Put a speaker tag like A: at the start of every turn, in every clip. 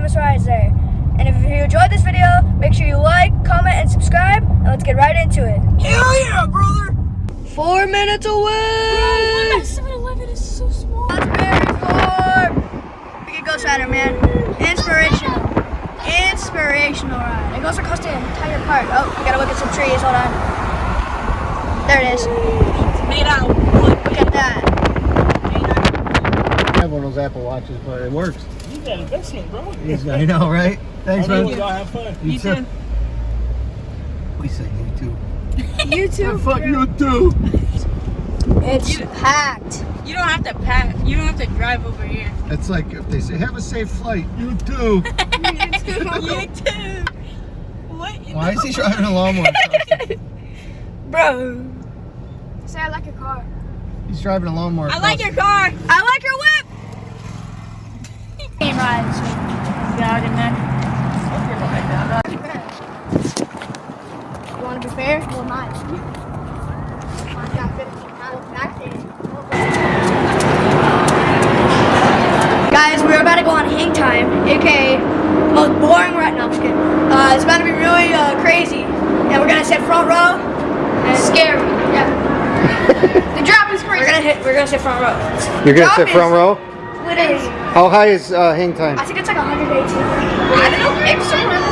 A: coolest rides there. And if you enjoyed this video, make sure you like, comment, and subscribe, and let's get right into it.
B: Hell yeah, brother!
A: 4 minutes away!
B: Bro, 7-Eleven is so small.
A: Knott's Farm! We can go Saturn, man. Inspirational. Inspirational ride. It goes across the entire park. Oh, we gotta look at some trees. Hold on. There it is.
B: It's made out of wood.
A: Look at that.
C: I have one of those Apple Watches, but it works.
B: You got investment, bro.
C: I know, right? Thanks, man.
B: Y'all have fun.
C: You too. We say you too.
A: You too.
C: Fuck you too.
A: It's packed.
B: You don't have to pack. You don't have to drive over here.
C: It's like if they say, have a safe flight. You too.
B: You too. What?
C: Why is he driving a lawnmower?
A: Bro. Say I like your car.
C: He's driving a lawnmower.
B: I like your car.
A: I like your whip. Game ride this week.
B: Yeah, man.
A: You want to be fair? Well, not. Guys, we're about to go on hang time, aka most boring ride. No, I'm just kidding. It's about to be really crazy, and we're gonna sit front row. And scary. Yeah. The drop is crazy. We're gonna sit front row.
C: You're gonna sit front row?
A: It is.
C: How high is hang time?
A: I think it's like 118. I don't know. It's somewhere.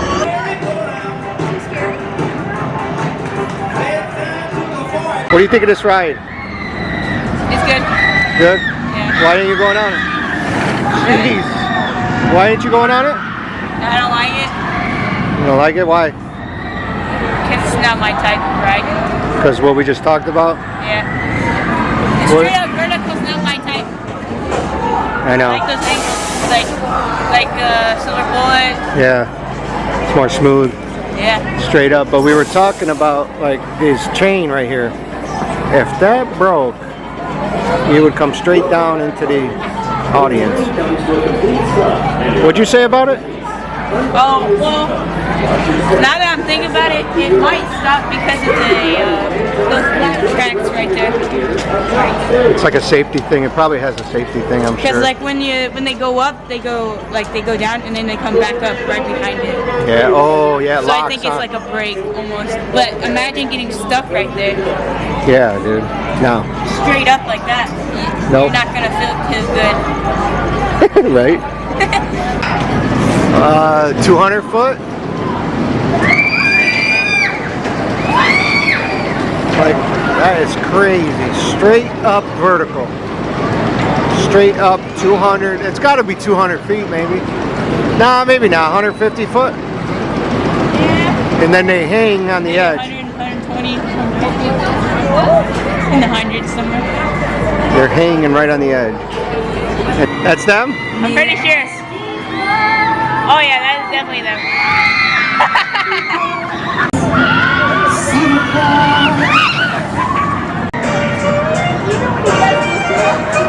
C: What do you think of this ride?
B: It's good.
C: Good?
B: Yeah.
C: Why aren't you going on it? Jeez. Why aren't you going on it?
B: I don't like it.
C: You don't like it? Why?
B: Because it's not my type of ride.
C: Because what we just talked about?
B: Yeah. The
C: What?
B: straight up vertical's not my type.
C: I know.
B: Like those angles. Like Silver Bullet.
C: Yeah. It's more smooth.
B: Yeah.
C: Straight up. But we were talking about like this chain right here. If that broke, you would come straight down into the audience. What'd you say about it?
B: Oh, well, now that I'm thinking about it, it might stop because of those black tracks right there.
C: It's like a safety thing. It probably has a safety thing, I'm
B: Because
C: sure.
B: like when they go up, they go down and then they come back up right behind it.
C: Yeah. Oh, yeah.
B: So I think it's like a break almost. But imagine getting stuck right there,
C: Yeah, dude. No.
B: straight up like that.
C: Nope.
B: You're not gonna feel too good.
C: Right? 200 foot? Like, that is crazy. Straight up vertical. Straight up 200. It's got to be 200 feet, maybe. Nah, maybe not. 150 foot?
B: Yeah.
C: And then they hang on the edge.
B: 100, 120, in the hundreds somewhere.
C: They're hanging right on the edge. That's them?
B: I'm pretty sure. Oh yeah, that is definitely them.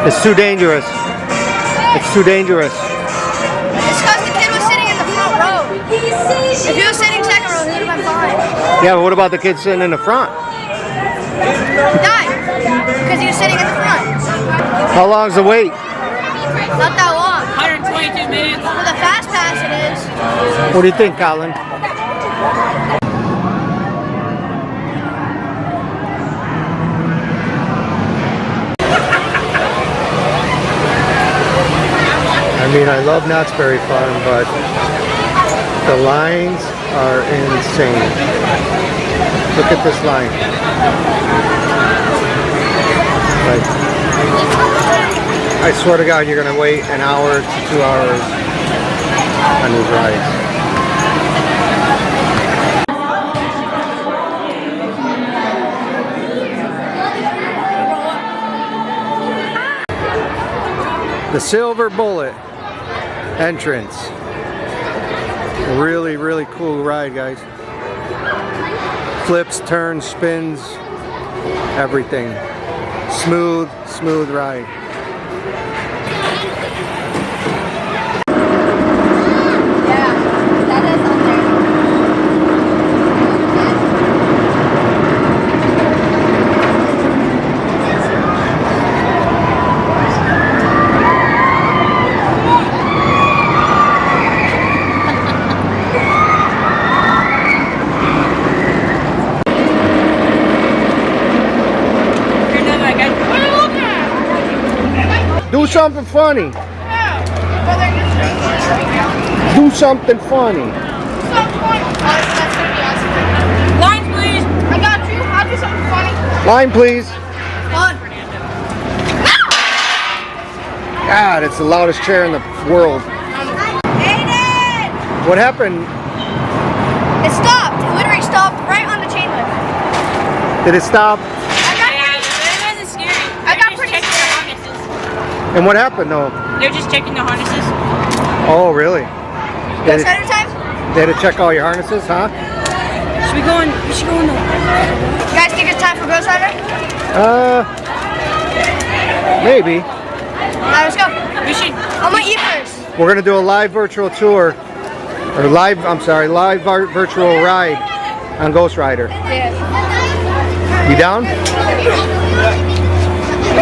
C: It's too dangerous. It's too dangerous.
A: It's because the kid was sitting in the front row. If he was sitting second row, he would have been fine.
C: Yeah, but what about the kid sitting in the front?
A: He died because he was sitting in the front.
C: How long's the wait?
A: Not that long.
B: 122 minutes.
A: For the fast pass, it is.
C: What do you think, Colin? I mean, I love Knott's Farm, but the lines are insane. Look at this line. Like, I swear to God, you're gonna wait an hour to 2 hours on these rides. The Silver Bullet entrance. Really, really cool ride, guys. Flips, turns, spins, everything. Smooth, smooth ride. something funny. Do something funny.
B: Line, please.
A: I got you. I'll do something funny.
C: Line, please.
A: Fun.
C: God, it's the loudest chair in the world.
A: Aiden!
C: What happened?
A: It stopped. It literally stopped right on the chain lift.
C: Did it stop?
A: I
B: It wasn't scary.
A: got
B: They're just
A: pretty
B: checking the harnesses.
C: And what happened though?
B: They're just checking the harnesses.
C: Oh, really?
A: Ghost Rider time?
C: They had to check all your harnesses, huh?
B: Should we go in? We should go in the.
A: You guys think it's time for Ghost Rider?
C: Maybe.
A: Alright, let's go.
B: We should.
A: I'm gonna eat first.
C: We're gonna do a live virtual tour, or live virtual ride on Ghost Rider.
A: Yeah.
C: You down?
B: We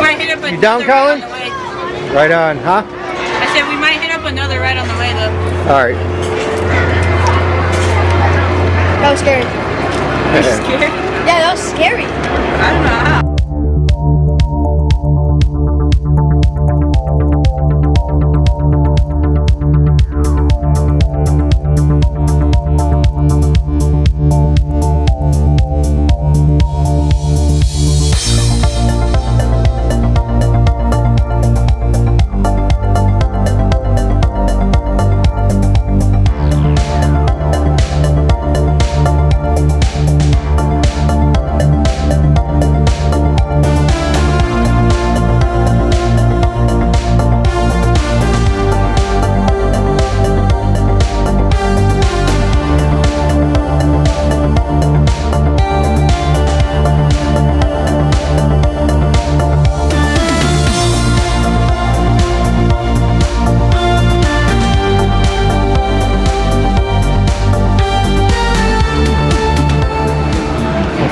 B: might hit up another
C: You down,
B: ride
C: Colin?
B: on the way.
C: Right on, huh?
B: I said we might hit up another ride on the way though.
C: All right.
A: That was scary.
B: You're scared?
A: Yeah, that was scary.
B: I don't know how.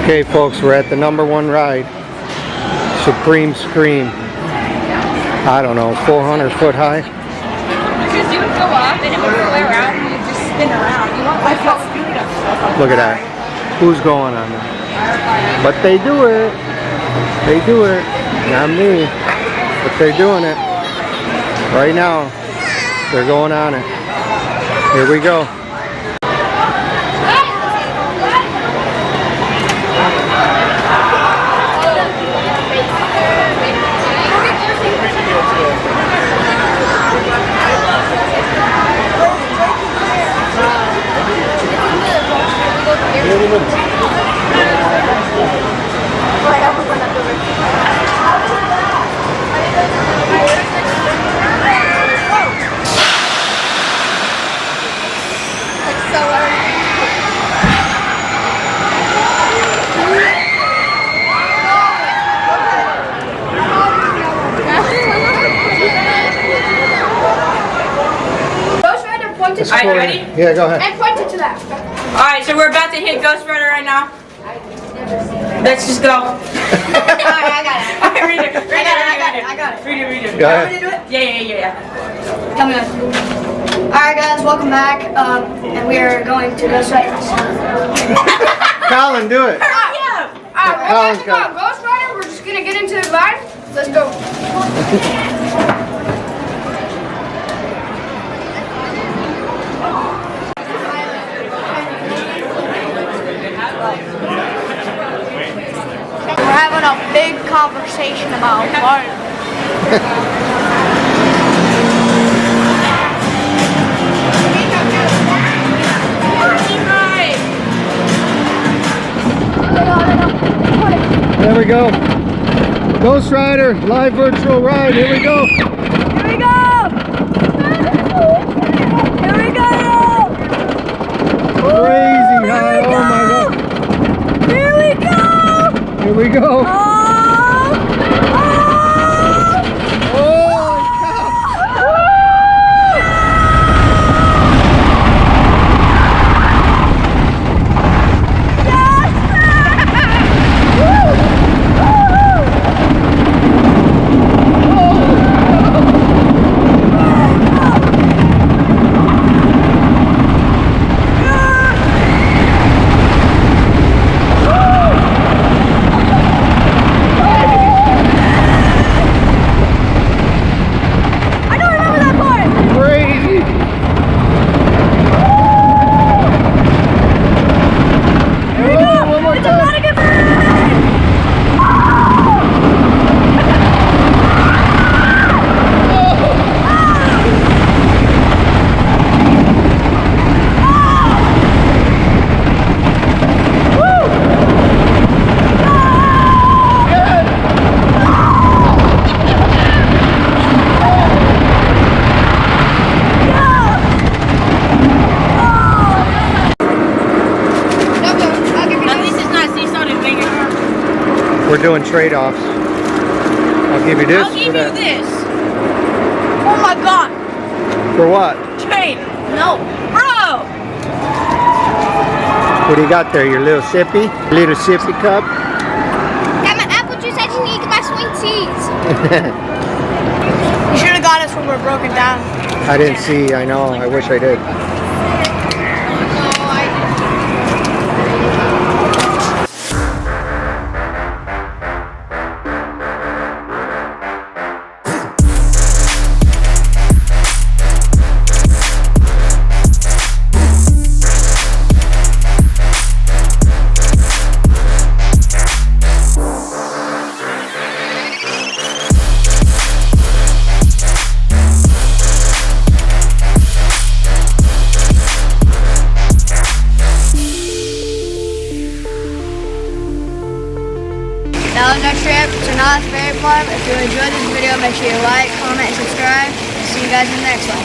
C: Okay, folks, we're at the #1 ride, Supreme Scream. I don't know, 400 foot high.
B: Because you would go up and it would go around and you just spin around. You want my phone?
C: Look at that. Who's going on there? But they do it. They do it. Not me. But they're doing it. Right now, they're going on it. Here we go.
B: Alright, ready?
C: Yeah, go ahead.
A: And point it to that.
B: Alright, so we're about to hit Ghost Rider right now. Let's just go.
A: Alright, I got it.
B: Alright, read it.
A: I got it.
B: Read it.
C: Go
A: Want me to
C: ahead.
A: do it?
B: Yeah.
A: Come on. Alright guys, welcome back. And we are going to Ghost Rider.
C: Colin, do it.
A: Alright, we're
C: Colin's
A: about to go
C: got
A: on Ghost Rider. We're just gonna get into the ride. Let's go. We're having a big conversation about life.
C: There we go. Ghost Rider, live virtual ride. Here we go.
A: Here we go! Here we go!
C: Crazy high. Oh my God.
A: Here we go!
C: Here we go. we're doing trade-offs. I'll give you this
B: I'll
C: for
B: give you
C: that.
B: this.
A: Oh my god.
C: For what?
B: Trade.
A: No.
B: Bro.
C: What do you got there? Your little sippy? Little sippy cup?
D: Got my apple juice. I just need to get my sweet teas.
A: You should have got us when we're broken down.
C: I didn't see. I know. I wish I did.
A: That was our trip to Knott's Berry Farm. If you enjoyed this video, make sure you like, comment, and subscribe. See you guys in the next one.